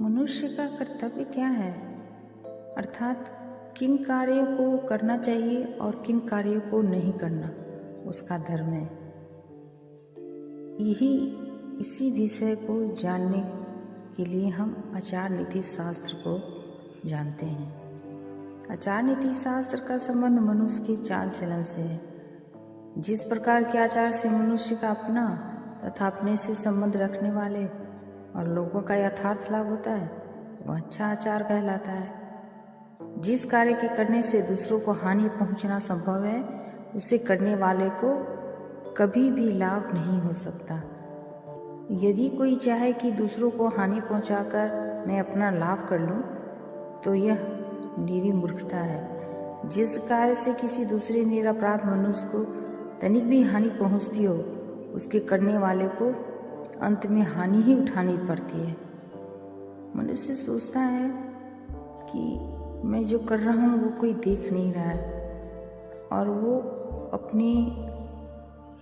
मनुष्य का कर्तव्य क्या है, अर्थात किन कार्यों को करना चाहिए और किन कार्यों को नहीं करना उसका धर्म है। इसी विषय को जानने के लिए हम आचार नीति शास्त्र को जानते हैं। आचार नीति शास्त्र का संबंध मनुष्य के चाल चलन से है। जिस प्रकार के आचार से मनुष्य का अपना तथा अपने से संबंध रखने वाले और लोगों का यथार्थ लाभ होता है, वह अच्छा आचार कहलाता है। जिस कार्य के करने से दूसरों को हानि पहुंचना संभव है, उसे करने वाले को कभी भी लाभ नहीं हो सकता। यदि कोई चाहे कि दूसरों को हानि पहुंचाकर मैं अपना लाभ कर लूं, तो यह निरी मूर्खता है। जिस कार्य से किसी दूसरे निरपराध मनुष्य को तनिक भी हानि पहुंचती हो, उसके करने वाले को अंत में हानि ही उठानी पड़ती है। मनुष्य सोचता है कि मैं जो कर रहा हूँ वो कोई देख नहीं रहा है, और वो अपने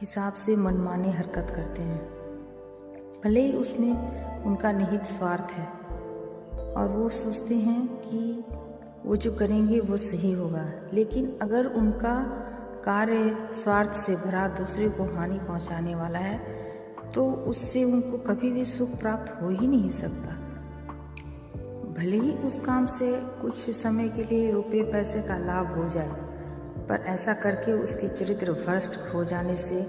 हिसाब से मनमाने हरकत करते हैं। भले ही उसमें उनका निहित स्वार्थ है और वो सोचते हैं कि वो जो करेंगे वो सही होगा, लेकिन अगर उनका कार्य स्वार्थ से भरा दूसरे को हानि पहुंचाने वाला है, तो उससे उनको कभी भी सुख प्राप्त हो ही नहीं सकता। भले ही उस काम से कुछ समय के लिए रुपये पैसे का लाभ हो जाए, पर ऐसा करके उसके चरित्र भ्रष्ट हो जाने से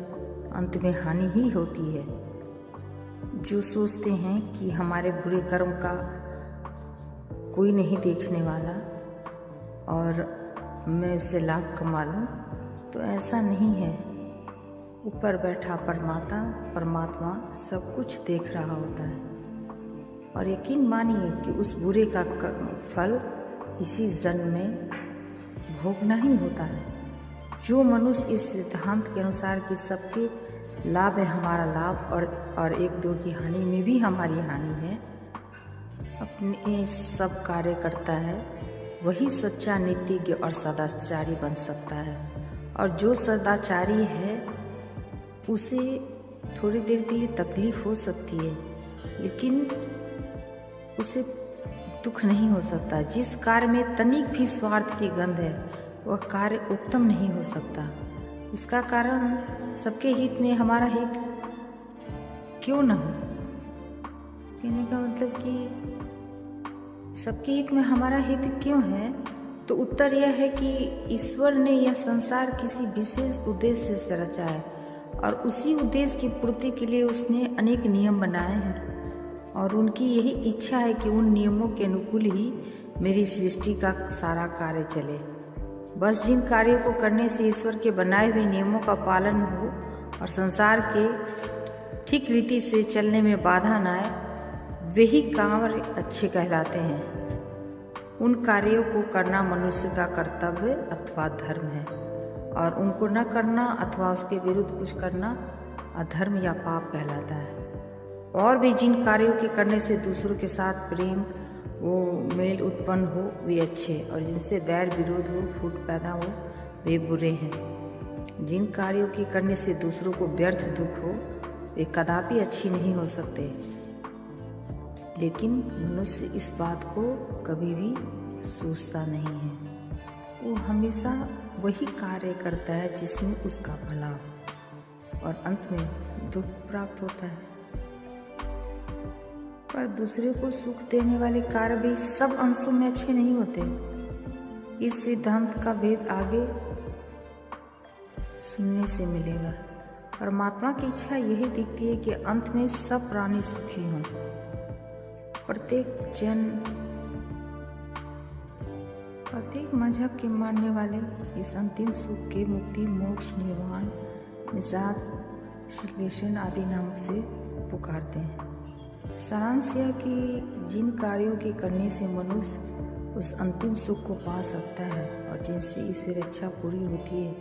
अंत में हानि ही होती है। जो सोचते हैं कि हमारे बुरे कर्म का कोई नहीं देखने वाला और मैं उससे लाभ कमा लूं, तो ऐसा नहीं है। ऊपर बैठा परमात्मा सब कुछ देख रहा होता है, और यकीन मानिए कि उस बुरे का फल इसी जन्म में भोगना ही होता है। जो मनुष्य इस सिद्धांत के अनुसार कि सबके लाभ है हमारा लाभ और एक दो की हानि में भी हमारी हानि है, अपने सब कार्य करता है, वही सच्चा नीतिज्ञ और सदाचारी बन सकता है। और जो सदाचारी है उसे थोड़ी देर के लिए तकलीफ हो सकती है, लेकिन उसे दुख नहीं हो सकता। जिस कार्य में तनिक भी स्वार्थ की गंध है, वह कार्य उत्तम नहीं हो सकता। इसका कारण सबके हित में हमारा हित क्यों न हो। कहने का मतलब कि सबके हित में हमारा हित क्यों है, तो उत्तर यह है कि ईश्वर ने यह संसार किसी विशेष उद्देश्य से रचा है, और उसी उद्देश्य की पूर्ति के लिए उसने अनेक नियम बनाए हैं, और उनकी यही इच्छा है कि उन नियमों के अनुकूल ही मेरी सृष्टि का सारा कार्य चले। बस जिन कार्यों को करने से ईश्वर के बनाए हुए नियमों का पालन हो और संसार के ठीक रीति से चलने में बाधा न आए, वही कार्य अच्छे कहलाते हैं। उन कार्यों को करना मनुष्य का कर्तव्य अथवा धर्म है, और उनको न करना अथवा उसके विरुद्ध कुछ करना अधर्म या पाप कहलाता है। और भी जिन कार्यों के करने से दूसरों के साथ प्रेम वो मेल उत्पन्न हो, वे अच्छे, और जिनसे वैर विरोध हो, फूट पैदा हो, वे बुरे हैं। जिन कार्यों के करने से दूसरों को व्यर्थ दुख हो, वे कदापि अच्छी नहीं हो सकते। लेकिन मनुष्य इस बात को कभी भी सोचता नहीं है। वो हमेशा वही कार्य करता है जिसमें उसका भला हो, और अंत में दुख प्राप्त होता है। पर दूसरे को सुख देने वाले कार्य भी सब अंशों में अच्छे नहीं होते। इस सिद्धांत का भेद आगे सुनने से मिलेगा। परमात्मा की इच्छा यही दिखती है कि अंत में सब प्राणी सुखी हों। प्रत्येक मजहब के मानने वाले इस अंतिम सुख के मुक्ति, मोक्ष, निर्वाण, निजात, श्लेषण आदि नामों से पुकारते हैं। सारांश यह कि जिन कार्यों के करने से मनुष्य उस अंतिम सुख को पा सकता है और जिनसे ईश्वर इच्छा पूरी होती है,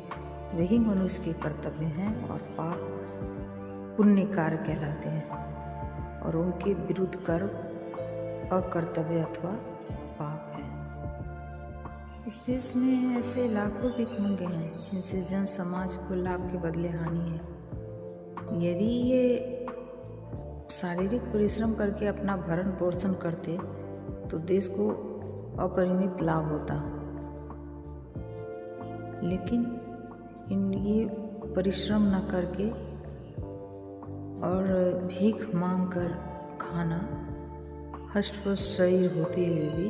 वही मनुष्य के कर्तव्य हैं, और पाप पुण्य कार्य कहलाते हैं, और उनके विरुद्ध कर्म अकर्तव्य अथवा पाप है। इस देश में ऐसे लाखों भिखमंगे हैं जिनसे जन समाज को लाभ के बदले हानि है। यदि ये शारीरिक परिश्रम करके अपना भरण पोषण करते तो देश को अपरिमित लाभ होता, लेकिन ये परिश्रम न करके और भीख मांग कर खाना, हष्ट-पुष्ट शरीर होते हुए भी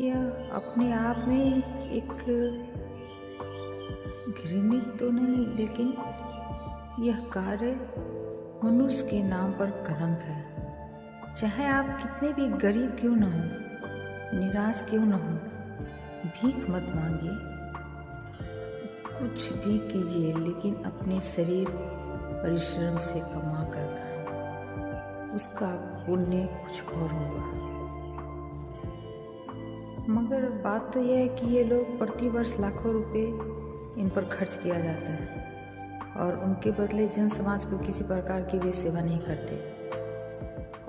यह अपने आप में एक घृणित तो नहीं, लेकिन यह कार्य मनुष्य के नाम पर कलंक है। चाहे आप कितने भी गरीब क्यों न हो, निराश क्यों न हो, भीख मत मांगिए, कुछ भी कीजिए, लेकिन अपने शरीर परिश्रम से कमा कर खाएं, उसका पुण्य कुछ और होगा। मगर बात तो यह है कि ये लोग प्रतिवर्ष लाखों रुपए इन पर खर्च किया जाता है और उनके बदले जन समाज को किसी प्रकार की वे सेवा नहीं करते।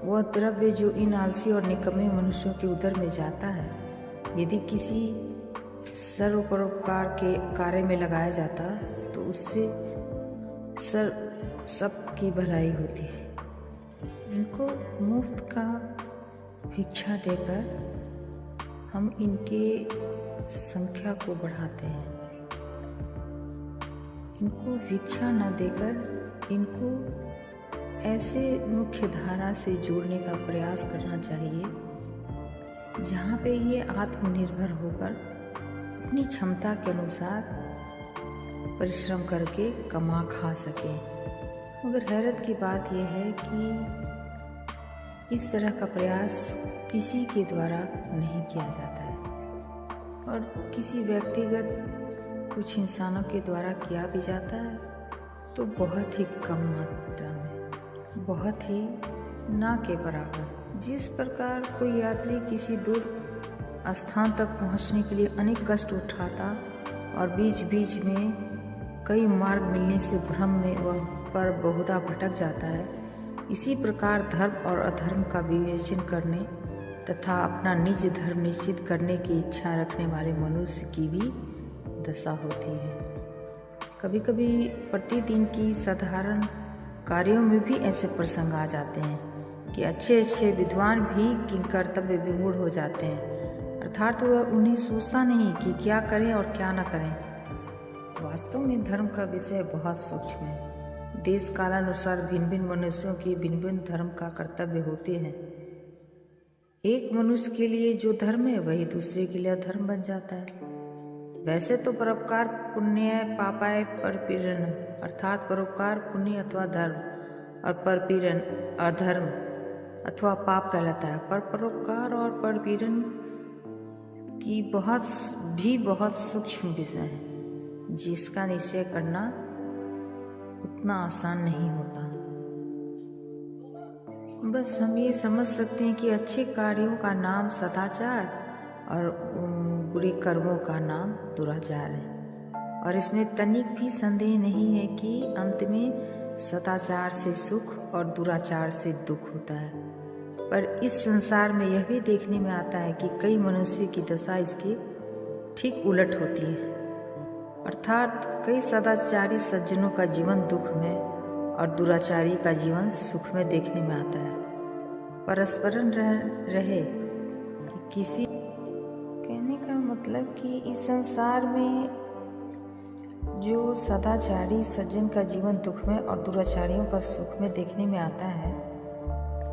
वह द्रव्य जो इन आलसी और निकम्मे मनुष्यों के उदर में जाता है, यदि किसी सर्वपरोपकार के कार्य में लगाया जाता तो उससे सबकी भलाई होती है। इनको मुफ्त का भिक्षा देकर हम इनके संख्या को बढ़ाते हैं। इनको भिक्षा न देकर इनको ऐसे मुख्य धारा से जोड़ने का प्रयास करना चाहिए जहाँ पे ये आत्मनिर्भर होकर अपनी क्षमता के अनुसार परिश्रम करके कमा खा सके। मगर हैरत की बात यह है कि इस तरह का प्रयास किसी के द्वारा नहीं किया जाता है और किसी व्यक्तिगत कुछ इंसानों के द्वारा किया भी जाता है तो बहुत ही कम मात्रा में, बहुत ही ना के बराबर। जिस प्रकार कोई यात्री किसी दूर स्थान तक पहुंचने के लिए अनेक कष्ट उठाता और बीच बीच में कई मार्ग मिलने से भ्रम में वह पर बहुधा भटक जाता है, इसी प्रकार धर्म और अधर्म का विवेचन करने तथा अपना निज धर्म निश्चित करने की इच्छा रखने वाले मनुष्य की भी दशा होती है। कभी कभी प्रतिदिन की साधारण कार्यों में भी ऐसे प्रसंग आ जाते हैं कि अच्छे अच्छे विद्वान भी कर्तव्य विमूढ़ हो जाते हैं, अर्थात वह उन्हें सोचता नहीं कि क्या करें और क्या न करें। वास्तव में धर्म का विषय बहुत सूक्ष्म है। देश कालानुसार भिन्न भिन्न मनुष्यों के भिन्न भिन्न धर्म का कर्तव्य होते हैं। एक मनुष्य के लिए जो धर्म है वही दूसरे के लिए अधर्म बन जाता है। वैसे तो परोपकार पुण्य पापाय परपीड़न, अर्थात परोपकार पुण्य अथवा धर्म और परपीड़न अधर्म अथवा पाप कहलाता है। पर परोपकार और परपीड़न की बहुत सूक्ष्म विषय है जिसका निश्चय करना उतना आसान नहीं होता। बस हम ये समझ सकते हैं कि अच्छे कार्यों का नाम सदाचार और बुरे कर्मों का नाम दुराचार है, और इसमें तनिक भी संदेह नहीं है कि अंत में सदाचार से सुख और दुराचार से दुख होता है। पर इस संसार में यह भी देखने में आता है कि कई मनुष्यों की दशा इसके ठीक उलट होती है, अर्थात कई सदाचारी सज्जनों का जीवन दुख में और दुराचारी का जीवन सुख में देखने में आता है। परस्परन रहे कि किसी कहने का मतलब कि इस संसार में जो सदाचारी सज्जन का जीवन दुख में और दुराचारियों का सुख में देखने में आता है,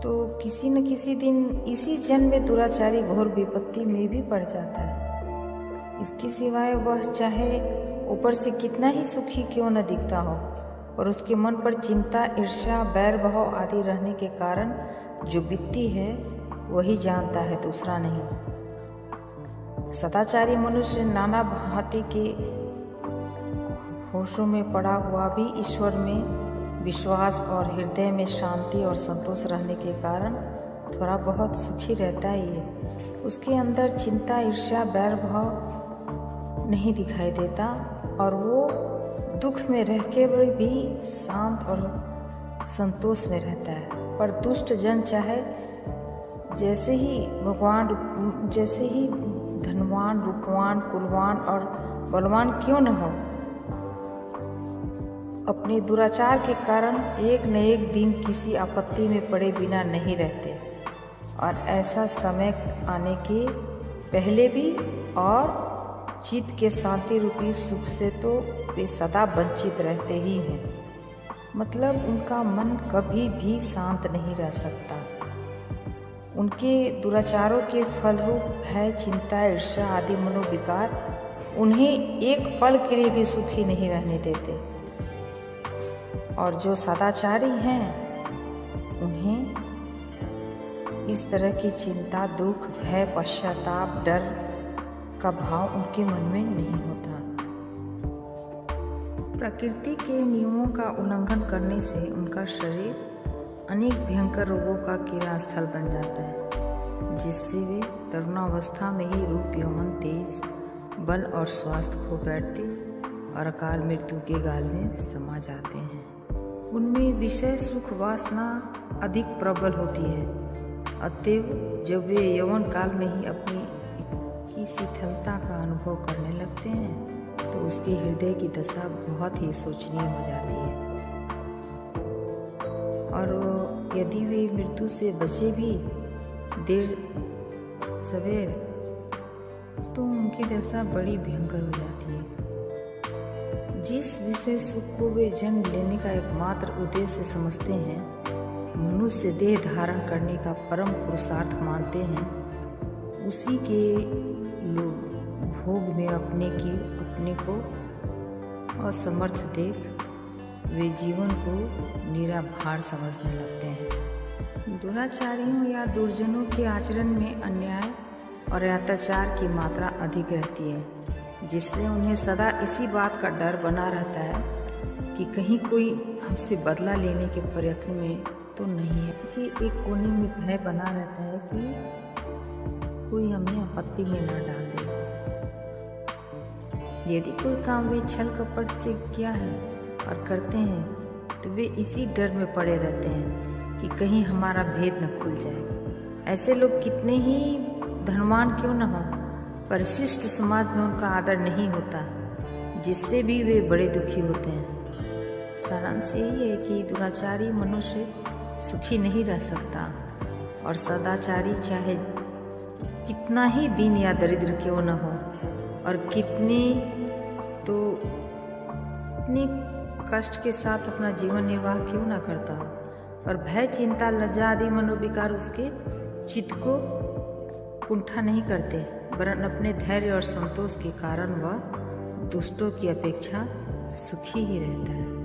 तो किसी न किसी दिन इसी जन्म में दुराचारी घोर विपत्ति में भी पड़ जाता है। इसके सिवाय वह चाहे ऊपर से कितना ही सुखी क्यों न दिखता हो, और उसके मन पर चिंता, ईर्ष्या, बैर भाव आदि रहने के कारण जो बीतती है वही जानता है, दूसरा नहीं। सदाचारी मनुष्य नाना भांति के होशों में पड़ा हुआ भी ईश्वर में विश्वास और हृदय में शांति और संतोष रहने के कारण थोड़ा बहुत सुखी रहता ही है। उसके अंदर चिंता, ईर्ष्या, बैर भाव नहीं दिखाई देता और वो दुख में रह के भी शांत और संतोष में रहता है। पर दुष्ट जन चाहे जैसे ही धनवान, रूपवान, कुलवान और बलवान क्यों न हो, अपने दुराचार के कारण एक न एक दिन किसी आपत्ति में पड़े बिना नहीं रहते, और ऐसा समय आने के पहले भी, और चित्त के शांति रूपी सुख से तो वे सदा वंचित रहते ही हैं। मतलब उनका मन कभी भी शांत नहीं रह सकता। उनके दुराचारों के फलरूप भय, चिंता, ईर्ष्या आदि मनोविकार उन्हें एक पल के लिए भी सुखी नहीं रहने देते। और जो सदाचारी हैं उन्हें इस तरह की चिंता, दुख, भय, पश्चाताप, डर का भाव उनके मन में नहीं होता। प्रकृति के नियमों का उल्लंघन करने से उनका शरीर अनेक भयंकर रोगों का कीड़ा स्थल बन जाता है, जिससे वे तरुणावस्था में ही रूप, यौवन, तेज, बल और स्वास्थ्य खो बैठते और अकाल मृत्यु के गाल में समा जाते हैं। उनमें विषय सुख वासना अधिक प्रबल होती है। अतएव जब वे यौवन काल में ही अपनी की शिथिलता का अनुभव करने लगते हैं तो उसके हृदय की दशा बहुत ही शोचनीय हो जाती है। और यदि वे मृत्यु से बचे भी देर सवेर तो उनकी दशा बड़ी भयंकर हो जाती है। जिस विषय सुख को वे जन्म लेने का एकमात्र उद्देश्य समझते हैं, मनुष्य देह धारण करने का परम पुरुषार्थ मानते हैं, उसी के लोग भोग में अपने को असमर्थ देख वे जीवन को निरा भार समझने लगते हैं। दुराचारियों या दुर्जनों के आचरण में अन्याय और अत्याचार की मात्रा अधिक रहती है, जिससे उन्हें सदा इसी बात का डर बना रहता है कि कहीं कोई हमसे बदला लेने के प्रयत्न में तो नहीं है। कि एक कोने में भय बना रहता है कि कोई हमें आपत्ति में न डाल दे। यदि कोई काम वे छल कपट से किया है और करते हैं तो वे इसी डर में पड़े रहते हैं कि कहीं हमारा भेद न खुल जाए। ऐसे लोग कितने ही धनवान क्यों न हो, पर शिष्ट समाज में उनका आदर नहीं होता, जिससे भी वे बड़े दुखी होते हैं। सारांश यही है कि दुराचारी मनुष्य सुखी नहीं रह सकता, और सदाचारी चाहे कितना ही दीन या दरिद्र क्यों न हो, और कितने कष्ट के साथ अपना जीवन निर्वाह क्यों न करता हो, पर भय, चिंता, लज्जा आदि मनोविकार उसके चित्त को कुंठा नहीं करते, वरन अपने धैर्य और संतोष के कारण वह दुष्टों की अपेक्षा सुखी ही रहता है।